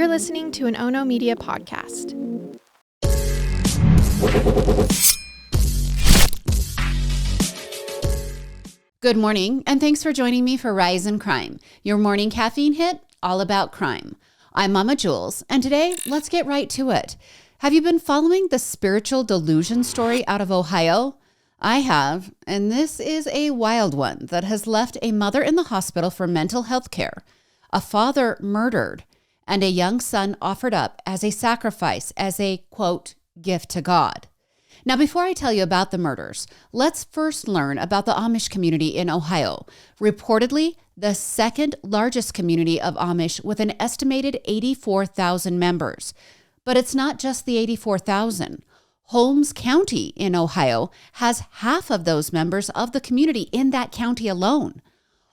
You're listening to an Ono Media podcast. Good morning, and thanks for joining me for Rise in Crime, your morning caffeine hit all about crime. I'm Mama Jules, and today, let's get right to it. Have you been following the spiritual delusion story out of Ohio? I have, and this is a wild one that has left a mother in the hospital for mental health care, a father murdered, and a young son offered up as a sacrifice, as a, quote, gift to God. Now, before I tell you about the murders, let's first learn about the Amish community in Ohio, reportedly the second largest community of Amish with an estimated 84,000 members. But it's not just the 84,000. Holmes County in Ohio has half of those members of the community in that county alone.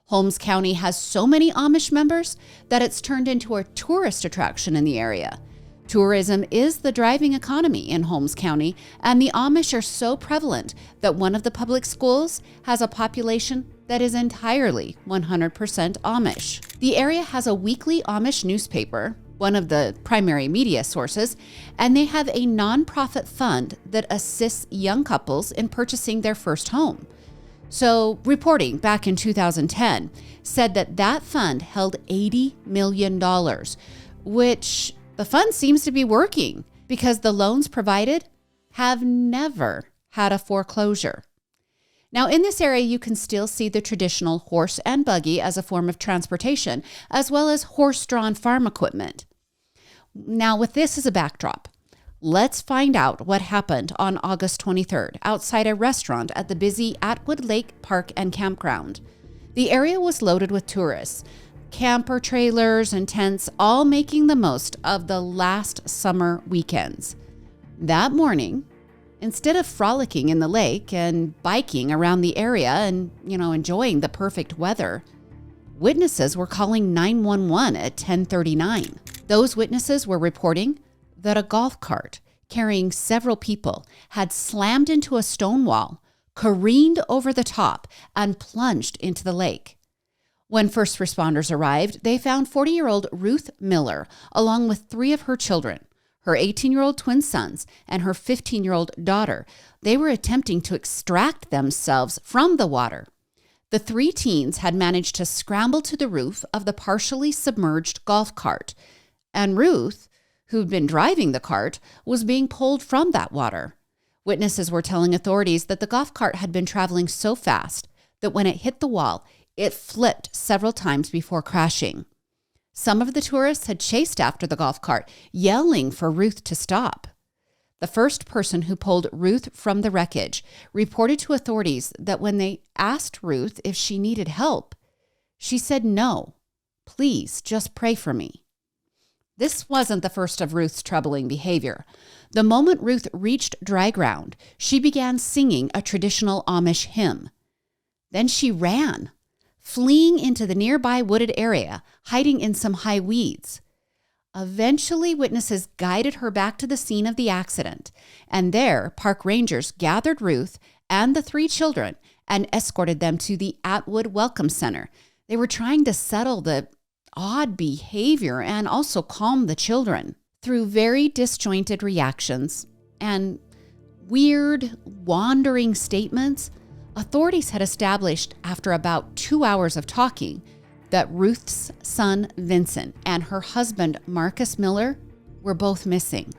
Holmes County has so many Amish members that it's turned into a tourist attraction in the area. Tourism is the driving economy in Holmes County, and the Amish are so prevalent that one of the public schools has a population that is entirely 100% Amish. The area has a weekly Amish newspaper, one of the primary media sources, and they have a nonprofit fund that assists young couples in purchasing their first home. So, reporting back in 2010 said that fund held $80 million, which the fund seems to be working because the loans provided have never had a foreclosure. Now, in this area, you can still see the traditional horse and buggy as a form of transportation, as well as horse-drawn farm equipment. Now, with this as a backdrop, let's find out what happened on August 23rd outside a restaurant at the busy Atwood Lake Park and Campground. The area was loaded with tourists, camper trailers and tents, all making the most of the last summer weekends. That morning, instead of frolicking in the lake and biking around the area and, enjoying the perfect weather, witnesses were calling 911 at 10:39. Those witnesses were reporting that a golf cart carrying several people had slammed into a stone wall, careened over the top, and plunged into the lake. When first responders arrived, they found 40-year-old Ruth Miller, along with 3 of her children, her 18-year-old twin sons, and her 15-year-old daughter. They were attempting to extract themselves from the water. The 3 teens had managed to scramble to the roof of the partially submerged golf cart, and Ruth, who'd been driving the cart, was being pulled from that water. Witnesses were telling authorities that the golf cart had been traveling so fast that when it hit the wall, it flipped several times before crashing. Some of the tourists had chased after the golf cart, yelling for Ruth to stop. The first person who pulled Ruth from the wreckage reported to authorities that when they asked Ruth if she needed help, she said, "No, please just pray for me." This wasn't the first of Ruth's troubling behavior. The moment Ruth reached dry ground, she began singing a traditional Amish hymn. Then she ran, fleeing into the nearby wooded area, hiding in some high weeds. Eventually, witnesses guided her back to the scene of the accident, and there, park rangers gathered Ruth and the 3 children and escorted them to the Atwood Welcome Center. They were trying to settle the odd behavior and also calm the children. Through very disjointed reactions and weird, wandering statements, authorities had established after about 2 hours of talking that Ruth's son, Vincent, and her husband, Marcus Miller, were both missing.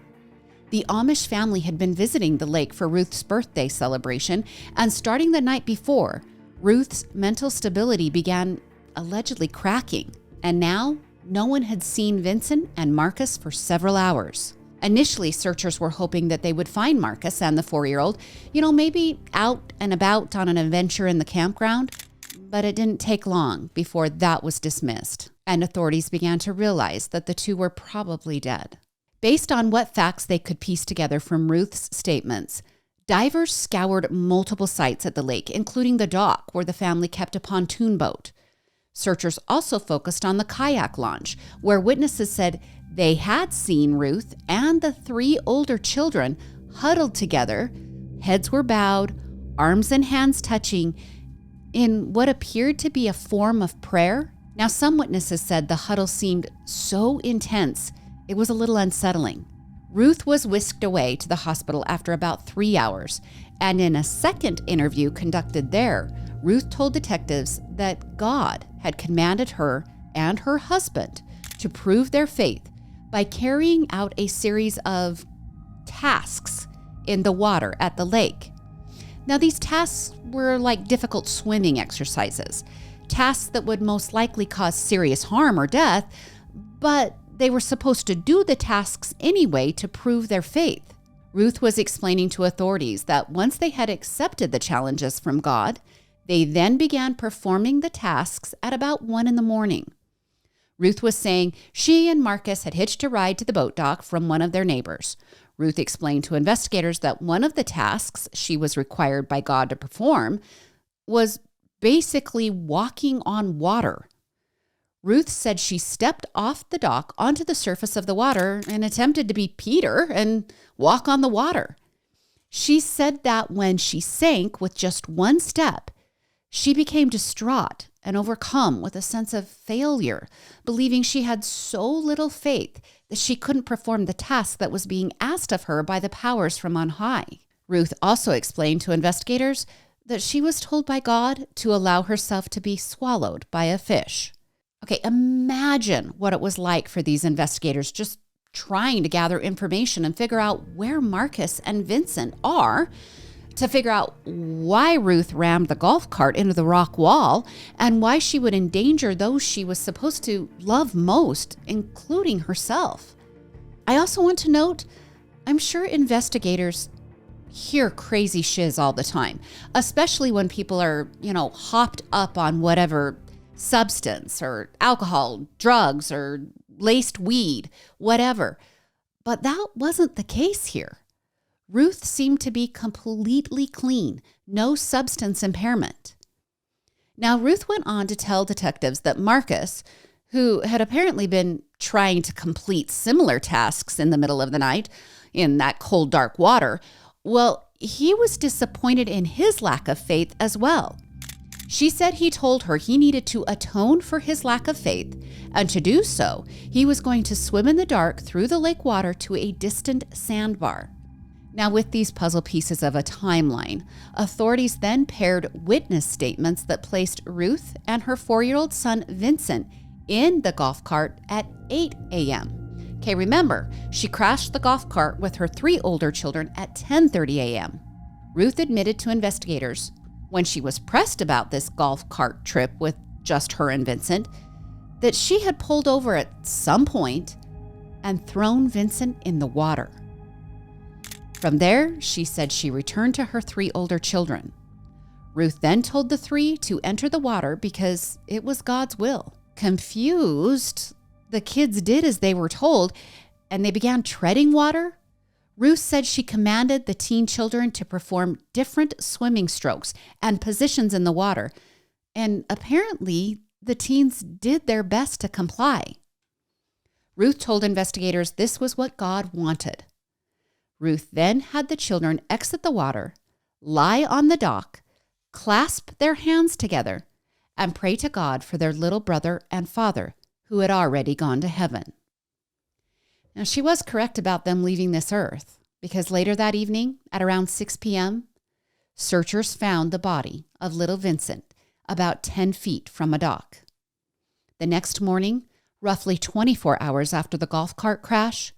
The Amish family had been visiting the lake for Ruth's birthday celebration, and starting the night before, Ruth's mental stability began allegedly cracking. And now, no one had seen Vincent and Marcus for several hours. Initially, searchers were hoping that they would find Marcus and the 4-year-old, maybe out and about on an adventure in the campground. But it didn't take long before that was dismissed, and authorities began to realize that the 2 were probably dead. Based on what facts they could piece together from Ruth's statements, divers scoured multiple sites at the lake, including the dock where the family kept a pontoon boat. Searchers also focused on the kayak launch, where witnesses said they had seen Ruth and the 3 older children huddled together, heads were bowed, arms and hands touching, in what appeared to be a form of prayer. Now, some witnesses said the huddle seemed so intense it was a little unsettling. Ruth was whisked away to the hospital after about 3 hours, and in a second interview conducted there, Ruth told detectives that God had commanded her and her husband to prove their faith by carrying out a series of tasks in the water at the lake. Now, these tasks were like difficult swimming exercises, tasks that would most likely cause serious harm or death, but they were supposed to do the tasks anyway to prove their faith. Ruth was explaining to authorities that once they had accepted the challenges from God, they then began performing the tasks at about 1 a.m. Ruth was saying she and Marcus had hitched a ride to the boat dock from one of their neighbors. Ruth explained to investigators that one of the tasks she was required by God to perform was basically walking on water. Ruth said she stepped off the dock onto the surface of the water and attempted to be Peter and walk on the water. She said that when she sank with just one step, she became distraught and overcome with a sense of failure, believing she had so little faith that she couldn't perform the task that was being asked of her by the powers from on high. Ruth also explained to investigators that she was told by God to allow herself to be swallowed by a fish. Okay, imagine what it was like for these investigators just trying to gather information and figure out where Marcus and Vincent are, to figure out why Ruth rammed the golf cart into the rock wall and why she would endanger those she was supposed to love most, including herself. I also want to note, I'm sure investigators hear crazy shiz all the time, especially when people are, hopped up on whatever substance or alcohol, drugs, or laced weed, whatever. But that wasn't the case here. Ruth seemed to be completely clean, no substance impairment. Now, Ruth went on to tell detectives that Marcus, who had apparently been trying to complete similar tasks in the middle of the night in that cold, dark water, well, he was disappointed in his lack of faith as well. She said he told her he needed to atone for his lack of faith, and to do so, he was going to swim in the dark through the lake water to a distant sandbar. Now, with these puzzle pieces of a timeline, authorities then paired witness statements that placed Ruth and her 4-year-old son, Vincent, in the golf cart at 8 a.m. Okay, remember, she crashed the golf cart with her 3 older children at 10:30 a.m. Ruth admitted to investigators, when she was pressed about this golf cart trip with just her and Vincent, that she had pulled over at some point and thrown Vincent in the water. From there, she said she returned to her 3 older children. Ruth then told the 3 to enter the water because it was God's will. Confused, the kids did as they were told, and they began treading water. Ruth said she commanded the teen children to perform different swimming strokes and positions in the water, and apparently the teens did their best to comply. Ruth told investigators this was what God wanted. Ruth then had the children exit the water, lie on the dock, clasp their hands together, and pray to God for their little brother and father, who had already gone to heaven. Now, she was correct about them leaving this earth, because later that evening, at around 6 p.m., searchers found the body of little Vincent about 10 feet from a dock. The next morning, roughly 24 hours after the golf cart crash,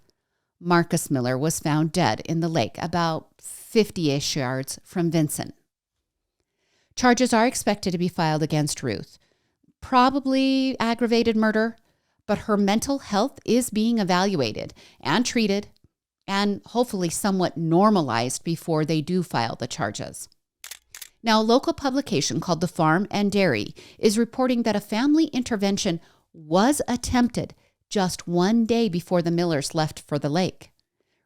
Marcus Miller was found dead in the lake about 50-ish yards from Vincent. Charges are expected to be filed against Ruth, probably aggravated murder, but her mental health is being evaluated and treated and hopefully somewhat normalized before they do file the charges. Now, a local publication called The Farm and Dairy is reporting that a family intervention was attempted just 1 day before the Millers left for the lake.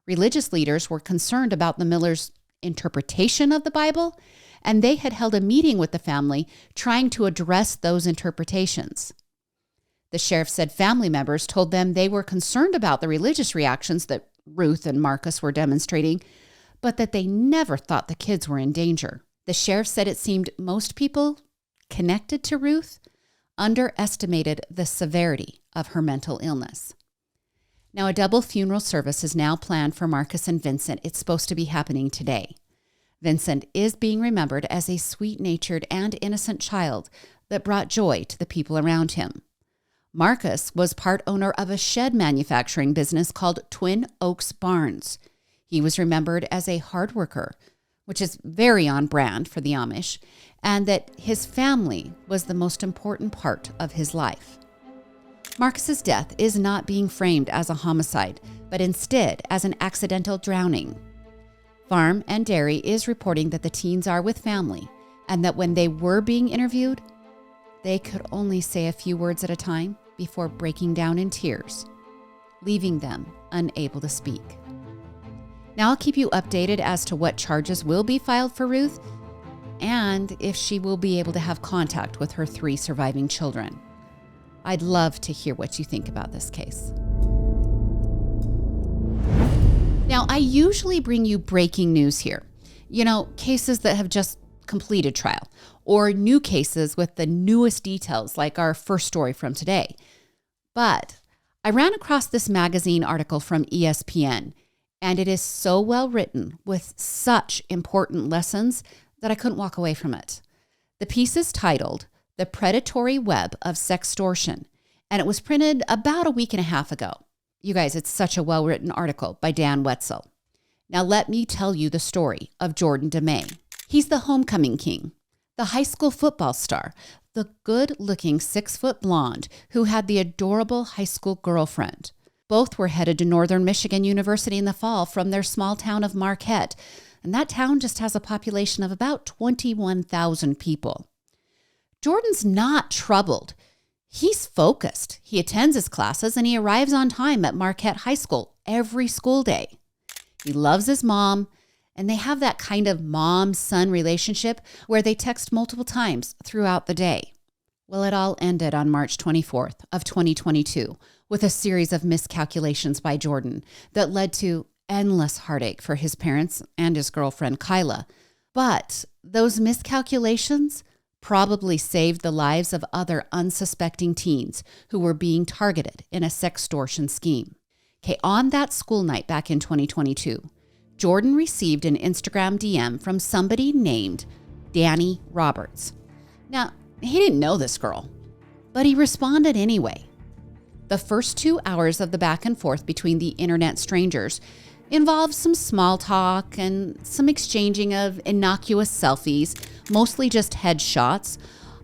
Religious leaders were concerned about the Millers' interpretation of the Bible, and they had held a meeting with the family trying to address those interpretations. The sheriff said family members told them they were concerned about the religious reactions that Ruth and Marcus were demonstrating, but that they never thought the kids were in danger. The sheriff said it seemed most people connected to Ruth underestimated the severity of her mental illness. Now, a double funeral service is now planned for Marcus and Vincent. It's supposed to be happening today. Vincent is being remembered as a sweet-natured and innocent child that brought joy to the people around him. Marcus was part owner of a shed manufacturing business called Twin Oaks Barns. He was remembered as a hard worker, which is very on brand for the Amish, and that his family was the most important part of his life. Marcus's death is not being framed as a homicide, but instead as an accidental drowning. Farm and Dairy is reporting that the teens are with family, and that when they were being interviewed, they could only say a few words at a time before breaking down in tears, leaving them unable to speak. Now I'll keep you updated as to what charges will be filed for Ruth and if she will be able to have contact with her 3 surviving children. I'd love to hear what you think about this case. Now, I usually bring you breaking news here. Cases that have just completed trial, or new cases with the newest details, like our first story from today. But I ran across this magazine article from ESPN, and it is so well written with such important lessons that I couldn't walk away from it. The piece is titled "The Predatory Web of Sextortion," and it was printed about a week and a half ago. You guys, it's such a well-written article by Dan Wetzel. Now let me tell you the story of Jordan DeMay. He's the homecoming king, the high school football star, the good-looking 6-foot blonde who had the adorable high school girlfriend. Both were headed to Northern Michigan University in the fall from their small town of Marquette, and that town just has a population of about 21,000 people. Jordan's not troubled. He's focused. He attends his classes and he arrives on time at Marquette High School every school day. He loves his mom, and they have that kind of mom-son relationship where they text multiple times throughout the day. Well, it all ended on March 24th of 2022 with a series of miscalculations by Jordan that led to endless heartache for his parents and his girlfriend, Kyla. But those miscalculations probably saved the lives of other unsuspecting teens who were being targeted in a sextortion scheme. Okay, on that school night back in 2022, Jordan received an Instagram DM from somebody named Danny Roberts. Now, he didn't know this girl, but he responded anyway. The first 2 hours of the back and forth between the internet strangers involved some small talk and some exchanging of innocuous selfies, mostly just headshots.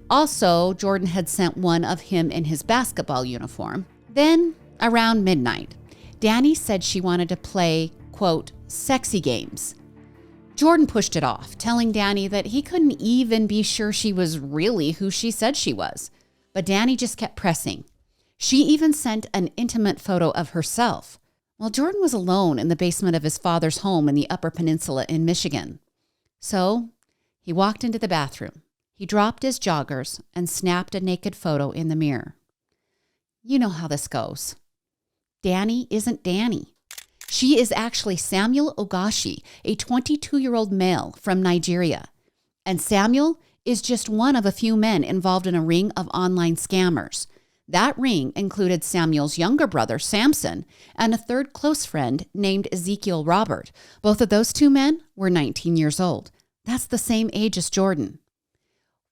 Also, Jordan had sent one of him in his basketball uniform. Then, around midnight, Danny said she wanted to play, quote, sexy games. Jordan pushed it off, telling Danny that he couldn't even be sure she was really who she said she was. But Danny just kept pressing. She even sent an intimate photo of herself. Well, Jordan was alone in the basement of his father's home in the Upper Peninsula in Michigan. So he walked into the bathroom. He dropped his joggers and snapped a naked photo in the mirror. You know how this goes. Danny isn't Danny. She is actually Samuel Ogashi, a 22-year-old male from Nigeria. And Samuel is just one of a few men involved in a ring of online scammers. That ring included Samuel's younger brother, Samson, and a third close friend named Ezekiel Robert. Both of those 2 men were 19 years old. That's the same age as Jordan.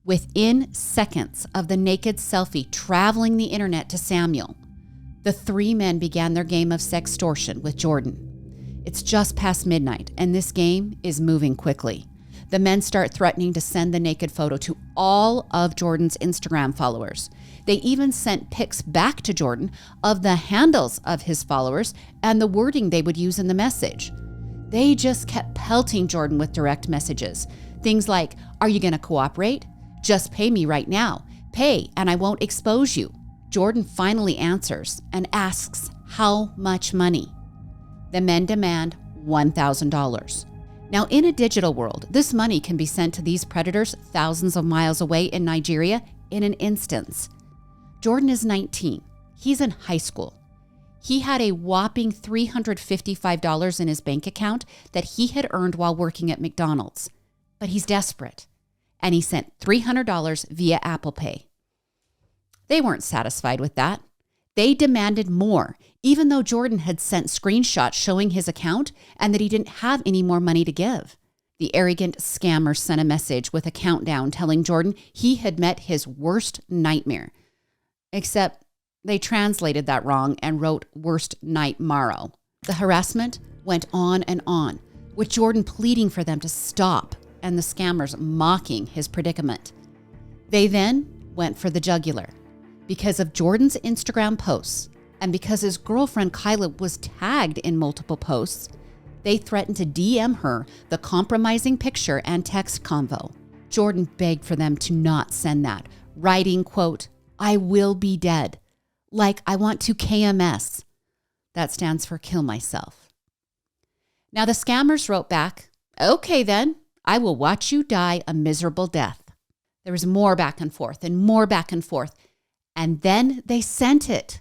Within seconds of the naked selfie traveling the internet to Samuel, the 3 men began their game of sextortion with Jordan. It's just past midnight, and this game is moving quickly. The men start threatening to send the naked photo to all of Jordan's Instagram followers. They even sent pics back to Jordan of the handles of his followers and the wording they would use in the message. They just kept pelting Jordan with direct messages. Things like, "Are you going to cooperate? Just pay me right now. Pay and I won't expose you." Jordan finally answers and asks how much money. The men demand $1,000. Now, in a digital world, this money can be sent to these predators thousands of miles away in Nigeria in an instance. Jordan is 19. He's in high school. He had a whopping $355 in his bank account that he had earned while working at McDonald's. But he's desperate, and he sent $300 via Apple Pay. They weren't satisfied with that. They demanded more, even though Jordan had sent screenshots showing his account and that he didn't have any more money to give. The arrogant scammer sent a message with a countdown telling Jordan he had met his worst nightmare. Except they translated that wrong and wrote worst nightmare. The harassment went on, with Jordan pleading for them to stop and the scammers mocking his predicament. They then went for the jugular. Because of Jordan's Instagram posts and because his girlfriend Kyla was tagged in multiple posts, they threatened to DM her the compromising picture and text convo. Jordan begged for them to not send that, writing, quote, "I will be dead. Like I want to KMS." That stands for kill myself. Now the scammers wrote back, "Okay then, I will watch you die a miserable death." There was more back and forth and more back and forth. And then they sent it,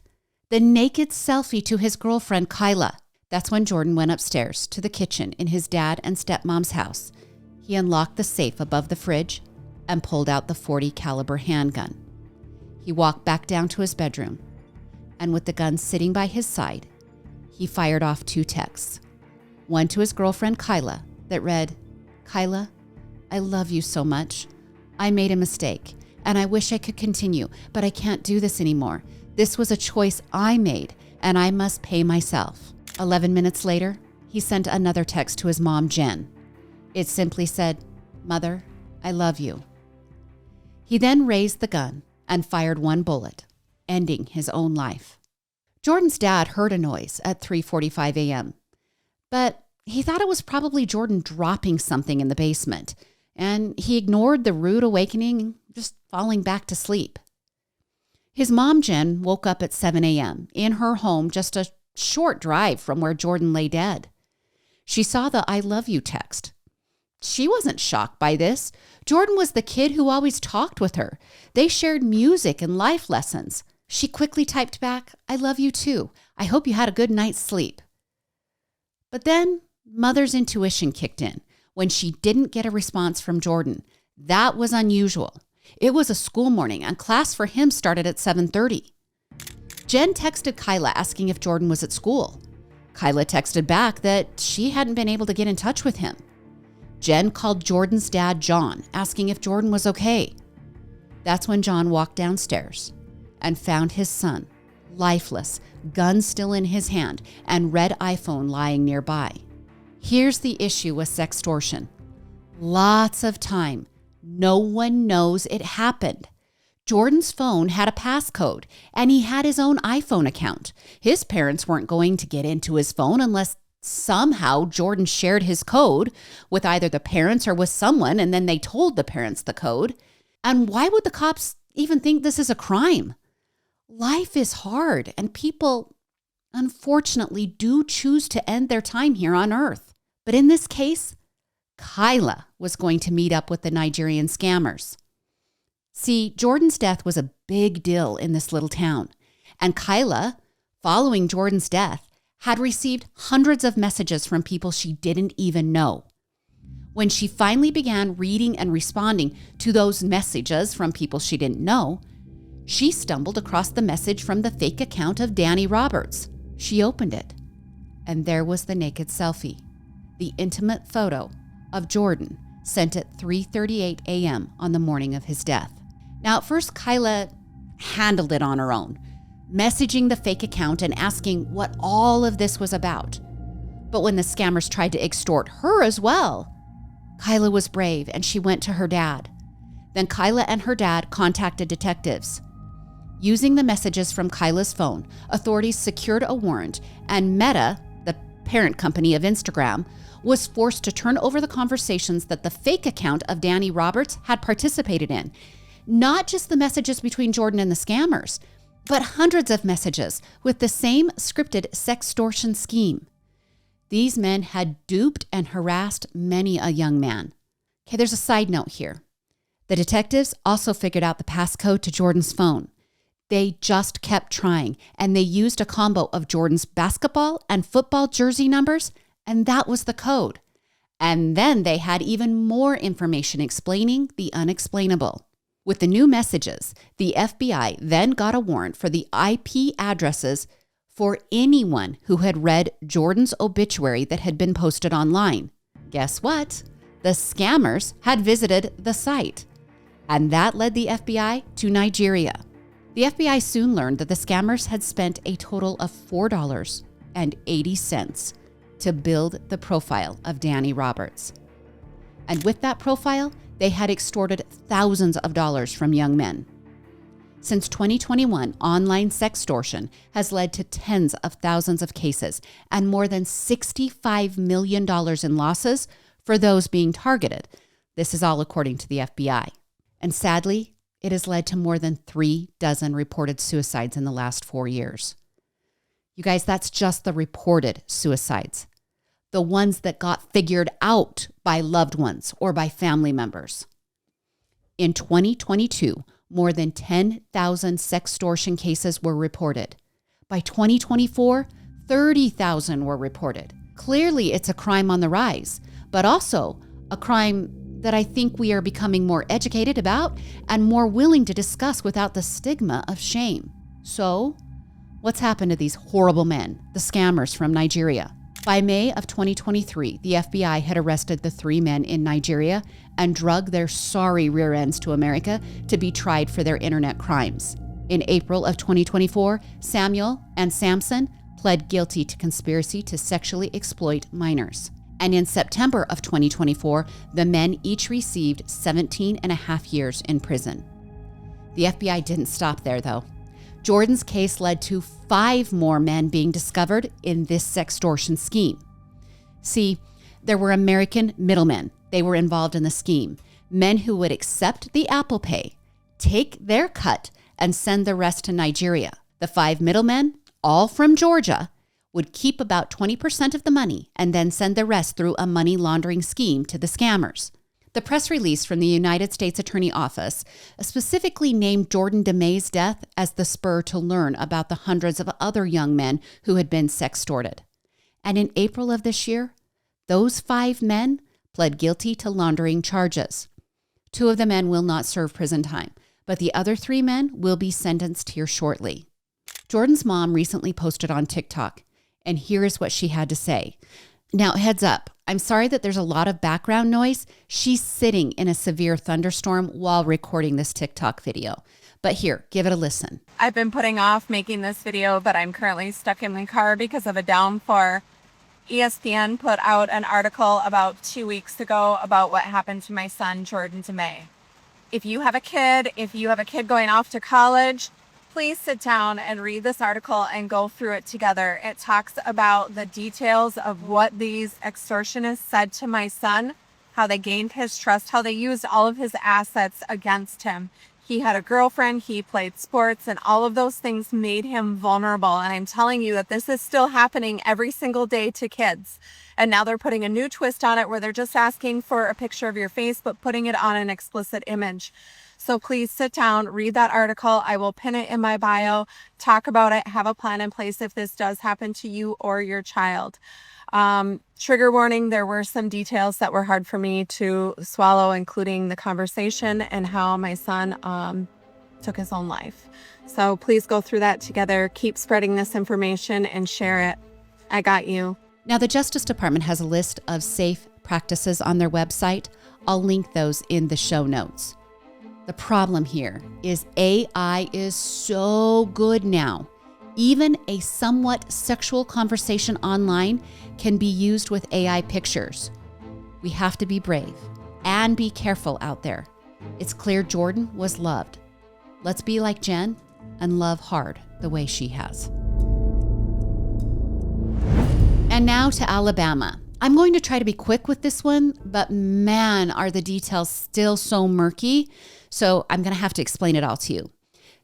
the naked selfie to his girlfriend Kyla. That's when Jordan went upstairs to the kitchen in his dad and stepmom's house. He unlocked the safe above the fridge and pulled out the .40 caliber handgun. He walked back down to his bedroom, and with the gun sitting by his side, he fired off 2 texts. One to his girlfriend Kyla that read, "Kyla, I love you so much. I made a mistake, and I wish I could continue, but I can't do this anymore. This was a choice I made, and I must pay myself." 11 minutes later, he sent another text to his mom, Jen. It simply said, "Mother, I love you." He then raised the gun and fired 1 bullet, ending his own life. Jordan's dad heard a noise at 3:45 a.m., but he thought it was probably Jordan dropping something in the basement, and he ignored the rude awakening, just falling back to sleep. His mom, Jen, woke up at 7 a.m. in her home just a short drive from where Jordan lay dead. She saw the "I love you" text. She wasn't shocked by this. Jordan was the kid who always talked with her. They shared music and life lessons. She quickly typed back, "I love you too. I hope you had a good night's sleep." But then mother's intuition kicked in when she didn't get a response from Jordan. That was unusual. It was a school morning and class for him started at 7:30. Jen texted Kyla asking if Jordan was at school. Kyla texted back that she hadn't been able to get in touch with him. Jen called Jordan's dad, John, asking if Jordan was okay. That's when John walked downstairs and found his son, lifeless, gun still in his hand, and red iPhone lying nearby. Here's the issue with sextortion. Lots of time, no one knows it happened. Jordan's phone had a passcode, and he had his own iPhone account. His parents weren't going to get into his phone unless somehow Jordan shared his code with either the parents or with someone, and then they told the parents the code. And why would the cops even think this is a crime? Life is hard, and people, unfortunately, do choose to end their time here on Earth. But in this case, Kyla was going to meet up with the Nigerian scammers. See, Jordan's death was a big deal in this little town, and Kyla, following Jordan's death, had received hundreds of messages from people she didn't even know. When she finally began reading and responding to those messages from people she didn't know, she stumbled across the message from the fake account of Danny Roberts. She opened it, and there was the naked selfie, the intimate photo of Jordan sent at 3:38 a.m. on the morning of his death. Now, at first, Kyla handled it on her own, messaging the fake account and asking what all of this was about. But when the scammers tried to extort her as well, Kyla was brave and she went to her dad. Then Kyla and her dad contacted detectives. Using the messages from Kyla's phone, authorities secured a warrant, and Meta, the parent company of Instagram, was forced to turn over the conversations that the fake account of Danny Roberts had participated in. Not just the messages between Jordan and the scammers, but hundreds of messages with the same scripted sextortion scheme. These men had duped and harassed many a young man. Okay, there's a side note here. The detectives also figured out the passcode to Jordan's phone. They just kept trying, and they used a combo of Jordan's basketball and football jersey numbers, and that was the code. And then they had even more information explaining the unexplainable. With the new messages, the FBI then got a warrant for the IP addresses for anyone who had read Jordan's obituary that had been posted online. Guess what? The scammers had visited the site, and that led the FBI to Nigeria. The FBI soon learned that the scammers had spent a total of $4.80 to build the profile of Danny Roberts. And with that profile, they had extorted thousands of dollars from young men. Since 2021, online sextortion has led to tens of thousands of cases and more than $65 million in losses for those being targeted. This is all according to the FBI. And sadly, it has led to more than 36 reported suicides in the last 4 years. You guys, that's just the reported suicides. The ones that got figured out by loved ones or by family members. In 2022, more than 10,000 sextortion cases were reported. By 2024, 30,000 were reported. Clearly, it's a crime on the rise, but also a crime that I think we are becoming more educated about and more willing to discuss without the stigma of shame. So, what's happened to these horrible men, the scammers from Nigeria? By May of 2023, the FBI had arrested the 3 men in Nigeria and drugged their sorry rear ends to America to be tried for their internet crimes. In April of 2024, Samuel and Samson pled guilty to conspiracy to sexually exploit minors. And in September of 2024, the men each received 17 and a half years in prison. The FBI didn't stop there, though. Jordan's case led to 5 more men being discovered in this sextortion scheme. See, there were American middlemen. They were involved in the scheme. Men who would accept the Apple Pay, take their cut, and send the rest to Nigeria. The 5 middlemen, all from Georgia, would keep about 20% of the money and then send the rest through a money laundering scheme to the scammers. The press release from the United States Attorney Office specifically named Jordan DeMay's death as the spur to learn about the hundreds of other young men who had been sextorted. And in April of this year, those 5 men pled guilty to laundering charges. 2 of the men will not serve prison time, but the other 3 men will be sentenced here shortly. Jordan's mom recently posted on TikTok, and here is what she had to say. Now, heads up, I'm sorry that there's a lot of background noise. She's sitting in a severe thunderstorm while recording this TikTok video. But here, give it a listen. I've been putting off making this video, but I'm currently stuck in my car because of a downpour. ESPN put out an article about 2 weeks ago about what happened to my son, Jordan DeMay. If you have a kid going off to college, please sit down and read this article and go through it together. It talks about the details of what these extortionists said to my son, how they gained his trust, how they used all of his assets against him. He had a girlfriend, he played sports, and all of those things made him vulnerable. And I'm telling you that this is still happening every single day to kids. And now they're putting a new twist on it where they're just asking for a picture of your face, but putting it on an explicit image. So please sit down, read that article. I will pin it in my bio, talk about it, have a plan in place if this does happen to you or your child. Trigger warning, there were some details that were hard for me to swallow, including the conversation and how my son took his own life. So please go through that together. Keep spreading this information and share it. I got you. Now, the Justice Department has a list of safe practices on their website. I'll link those in the show notes. The problem here is AI is so good now. Even a somewhat sexual conversation online can be used with AI pictures. We have to be brave and be careful out there. It's clear Jordan was loved. Let's be like Jen and love hard the way she has. And now to Alabama. I'm going to try to be quick with this one, but man, are the details still so murky. So I'm going to have to explain it all to you.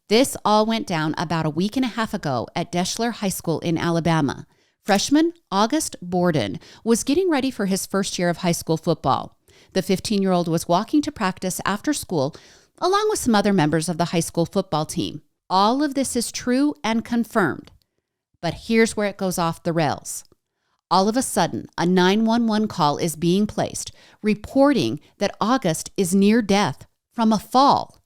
This all went down about a week and a half ago at Deschler High School in Alabama. Freshman August Borden was getting ready for his first year of high school football. The 15-year-old was walking to practice after school along with some other members of the high school football team. All of this is true and confirmed. But here's where it goes off the rails. All of a sudden, a 911 call is being placed, reporting that August is near death from a fall.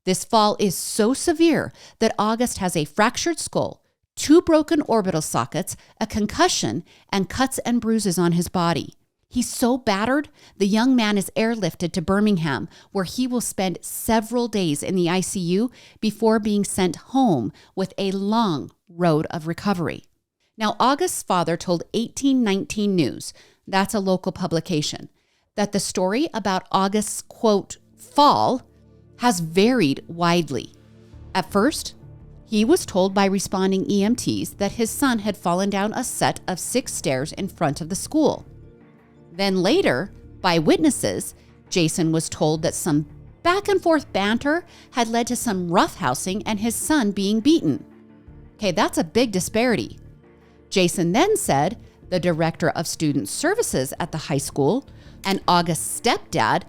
This fall is so severe that August has a fractured skull, 2 broken orbital sockets, a concussion, and cuts and bruises on his body. He's so battered, the young man is airlifted to Birmingham, where he will spend several days in the ICU before being sent home with a long road of recovery. Now, August's father told 1819 News, that's a local publication, that the story about August's, quote, fall has varied widely. At first, he was told by responding EMTs that his son had fallen down a set of 6 stairs in front of the school. Then later, by witnesses, Jason was told that some back and forth banter had led to some roughhousing and his son being beaten. Okay, that's a big disparity. Jason then said the director of student services at the high school and August's stepdad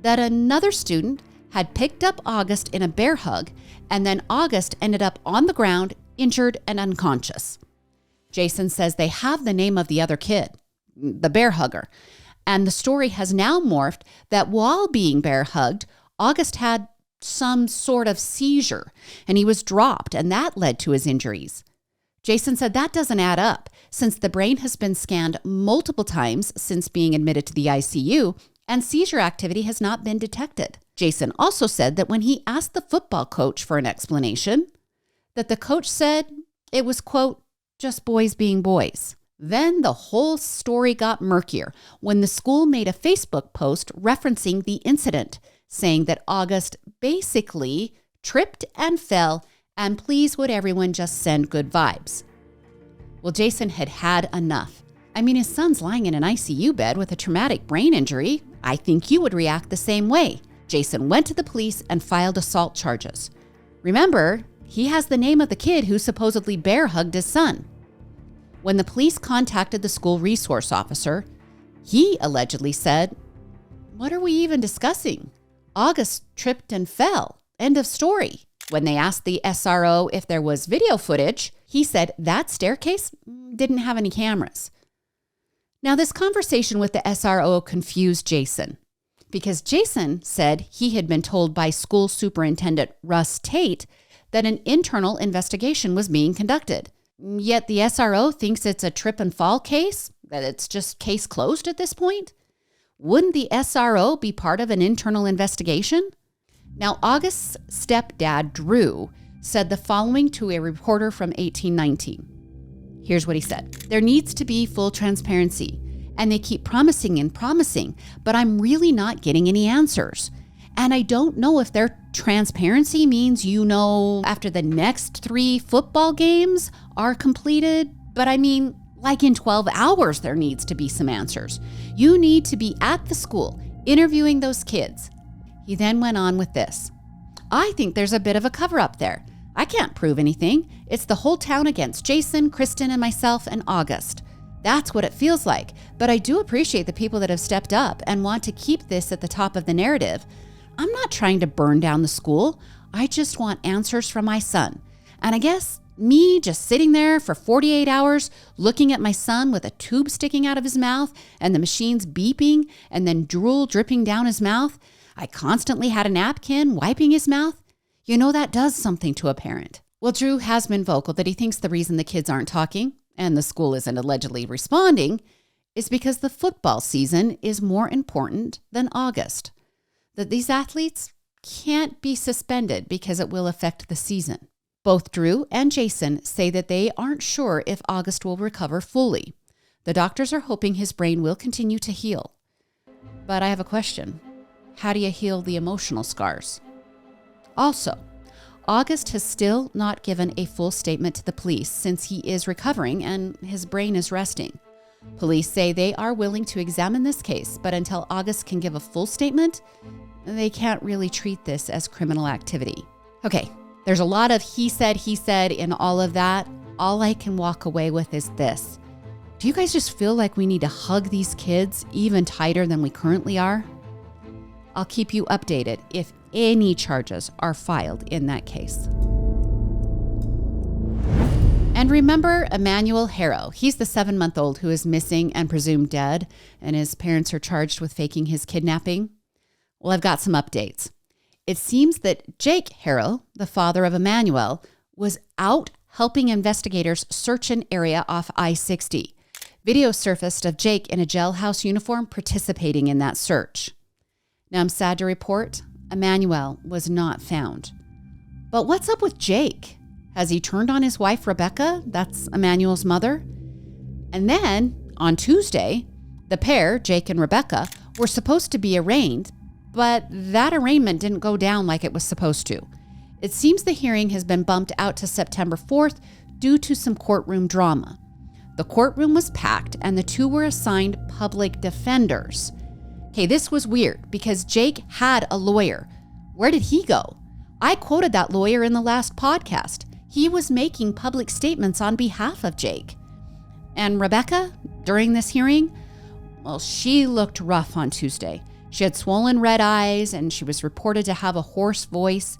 that another student had picked up August in a bear hug, and then August ended up on the ground, injured and unconscious. Jason says they have the name of the other kid, the bear hugger, and the story has now morphed that while being bear hugged, August had some sort of seizure and he was dropped, and that led to his injuries. Jason said that doesn't add up since the brain has been scanned multiple times since being admitted to the ICU and seizure activity has not been detected. Jason also said that when he asked the football coach for an explanation, that the coach said it was, quote, just boys being boys. Then the whole story got murkier when the school made a Facebook post referencing the incident, saying that August basically tripped and fell, and please would everyone just send good vibes. Well, Jason had had enough. I mean, his son's lying in an ICU bed with a traumatic brain injury. I think you would react the same way. Jason went to the police and filed assault charges. Remember, he has the name of the kid who supposedly bear hugged his son. When the police contacted the school resource officer, he allegedly said, "What are we even discussing? August tripped and fell. End of story." When they asked the SRO if there was video footage, he said that staircase didn't have any cameras. Now, this conversation with the SRO confused Jason because Jason said he had been told by school superintendent Russ Tate that an internal investigation was being conducted. Yet the SRO thinks it's a trip and fall case, that it's just case closed at this point. Wouldn't the SRO be part of an internal investigation? Now, August's stepdad, Drew, said the following to a reporter from 1819. Here's what he said. "There needs to be full transparency, and they keep promising and promising, but I'm really not getting any answers. And I don't know if their transparency means, after the next 3 football games are completed, but I mean, like in 12 hours, there needs to be some answers. You need to be at the school interviewing those kids." He then went on with this. "I think there's a bit of a cover-up there. I can't prove anything. It's the whole town against Jason, Kristen, and myself and August. That's what it feels like. But I do appreciate the people that have stepped up and want to keep this at the top of the narrative. I'm not trying to burn down the school. I just want answers from my son. And I guess me just sitting there for 48 hours looking at my son with a tube sticking out of his mouth and the machines beeping and then drool dripping down his mouth. I constantly had a napkin wiping his mouth. That does something to a parent." Well, Drew has been vocal that he thinks the reason the kids aren't talking and the school isn't allegedly responding is because the football season is more important than August. That these athletes can't be suspended because it will affect the season. Both Drew and Jason say that they aren't sure if August will recover fully. The doctors are hoping his brain will continue to heal. But I have a question. How do you heal the emotional scars? Also, August has still not given a full statement to the police since he is recovering and his brain is resting. Police say they are willing to examine this case, but until August can give a full statement, they can't really treat this as criminal activity. Okay, there's a lot of he said in all of that. All I can walk away with is this. Do you guys just feel like we need to hug these kids even tighter than we currently are? I'll keep you updated if any charges are filed in that case. And remember Emmanuel Harrow. He's the 7-month-old who is missing and presumed dead, and his parents are charged with faking his kidnapping. Well, I've got some updates. It seems that Jake Harrow, the father of Emmanuel, was out helping investigators search an area off I-60. Video surfaced of Jake in a jailhouse uniform participating in that search. Now, I'm sad to report, Emmanuel was not found. But what's up with Jake? Has he turned on his wife, Rebecca? That's Emmanuel's mother. And then, on Tuesday, the pair, Jake and Rebecca, were supposed to be arraigned, but that arraignment didn't go down like it was supposed to. It seems the hearing has been bumped out to September 4th due to some courtroom drama. The courtroom was packed and the two were assigned public defenders. Okay, this was weird because Jake had a lawyer. Where did he go? I quoted that lawyer in the last podcast. He was making public statements on behalf of Jake. And Rebecca, during this hearing, well, she looked rough on Tuesday. She had swollen red eyes and she was reported to have a hoarse voice.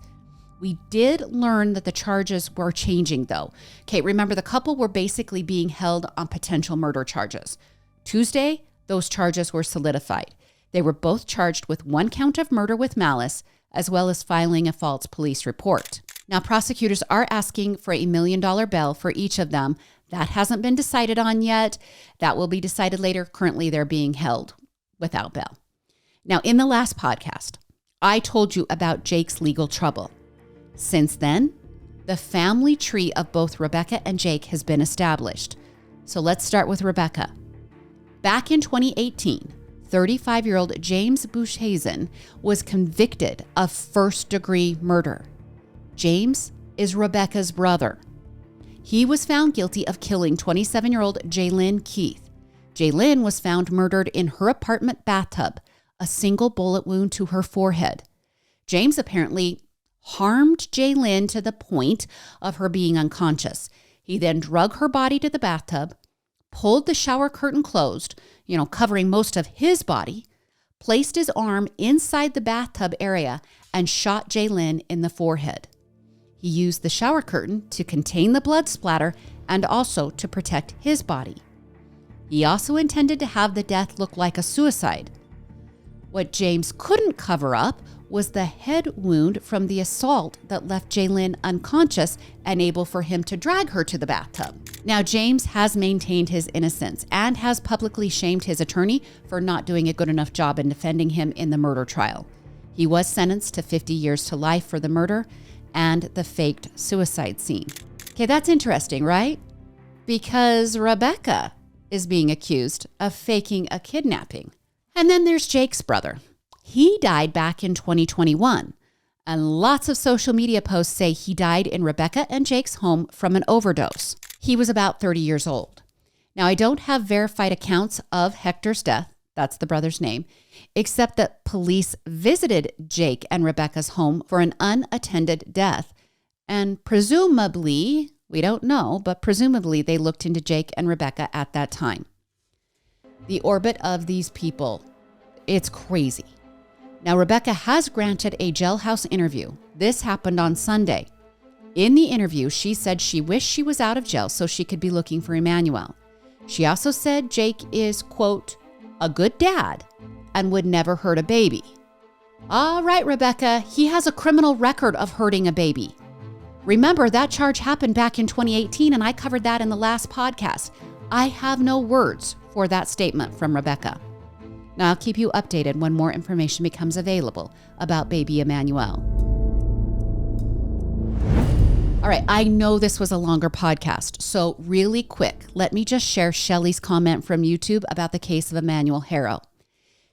We did learn that the charges were changing though. Okay, remember the couple were basically being held on potential murder charges. Tuesday, those charges were solidified. They were both charged with 1 count of murder with malice, as well as filing a false police report. Now, prosecutors are asking for $1 million bail for each of them. That hasn't been decided on yet. That will be decided later. Currently, they're being held without bail. Now, in the last podcast, I told you about Jake's legal trouble. Since then, the family tree of both Rebecca and Jake has been established. So let's start with Rebecca. Back in 2018, 35-year-old James Bushhazen was convicted of first-degree murder. James is Rebecca's brother. He was found guilty of killing 27-year-old Jaylynn Keith. Jaylynn was found murdered in her apartment bathtub, a single bullet wound to her forehead. James apparently harmed Jaylynn to the point of her being unconscious. He then drug her body to the bathtub, pulled the shower curtain closed, covering most of his body, placed his arm inside the bathtub area, and shot Jaylynn in the forehead. He used the shower curtain to contain the blood splatter and also to protect his body. He also intended to have the death look like a suicide. What James couldn't cover up was the head wound from the assault that left Jaylynn unconscious and able for him to drag her to the bathtub. Now, James has maintained his innocence and has publicly shamed his attorney for not doing a good enough job in defending him in the murder trial. He was sentenced to 50 years to life for the murder and the faked suicide scene. Okay, that's interesting, right? Because Rebecca is being accused of faking a kidnapping. And then there's Jake's brother. He died back in 2021, and lots of social media posts say he died in Rebecca and Jake's home from an overdose. He was about 30 years old. Now, I don't have verified accounts of Hector's death, that's the brother's name, except that police visited Jake and Rebecca's home for an unattended death, and presumably, we don't know, but presumably they looked into Jake and Rebecca at that time. The orbit of these people, it's crazy. Now, Rebecca has granted a jailhouse interview. This happened on Sunday. In the interview, she said she wished she was out of jail so she could be looking for Emmanuel. She also said Jake is, quote, a good dad and would never hurt a baby. All right, Rebecca, he has a criminal record of hurting a baby. Remember, that charge happened back in 2018, and I covered that in the last podcast. I have no words for that statement from Rebecca. Now, I'll keep you updated when more information becomes available about baby Emmanuel. All right, I know this was a longer podcast, so really quick, let me just share Shelly's comment from YouTube about the case of Emmanuel Harrow.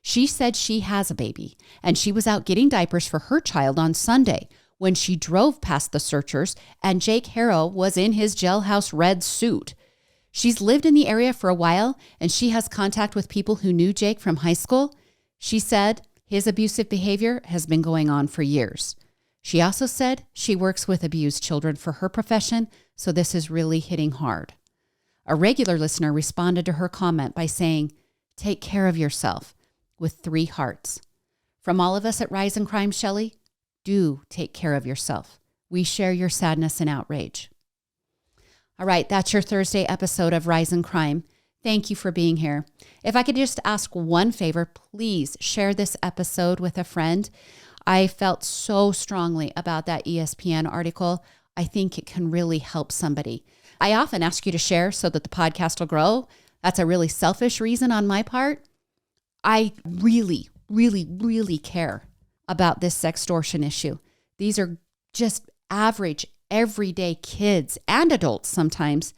She said she has a baby, and she was out getting diapers for her child on Sunday when she drove past the searchers, and Jake Harrow was in his jailhouse red suit. She's lived in the area for a while, and she has contact with people who knew Jake from high school. She said his abusive behavior has been going on for years. She also said she works with abused children for her profession, so this is really hitting hard. A regular listener responded to her comment by saying, "Take care of yourself," with 3 hearts. From all of us at Rise and Crime, Shelly, do take care of yourself. We share your sadness and outrage. All right, that's your Thursday episode of Rise and Crime. Thank you for being here. If I could just ask one favor, please share this episode with a friend. I felt so strongly about that ESPN article. I think it can really help somebody. I often ask you to share so that the podcast will grow. That's a really selfish reason on my part. I really, really, really care about this sextortion issue. These are just average, everyday kids and adults sometimes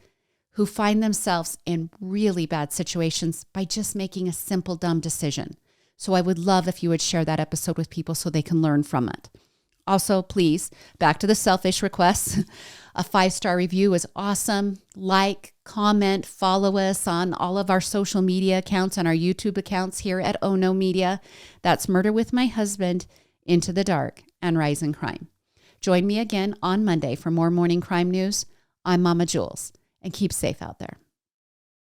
who find themselves in really bad situations by just making a simple, dumb decision. So I would love if you would share that episode with people so they can learn from it. Also, please, back to the selfish requests. A 5-star review is awesome. Like, comment, follow us on all of our social media accounts and our YouTube accounts here at Ono Media. That's Murder with My Husband, Into the Dark, and Rise in Crime. Join me again on Monday for more morning crime news. I'm Mama Jules, and keep safe out there.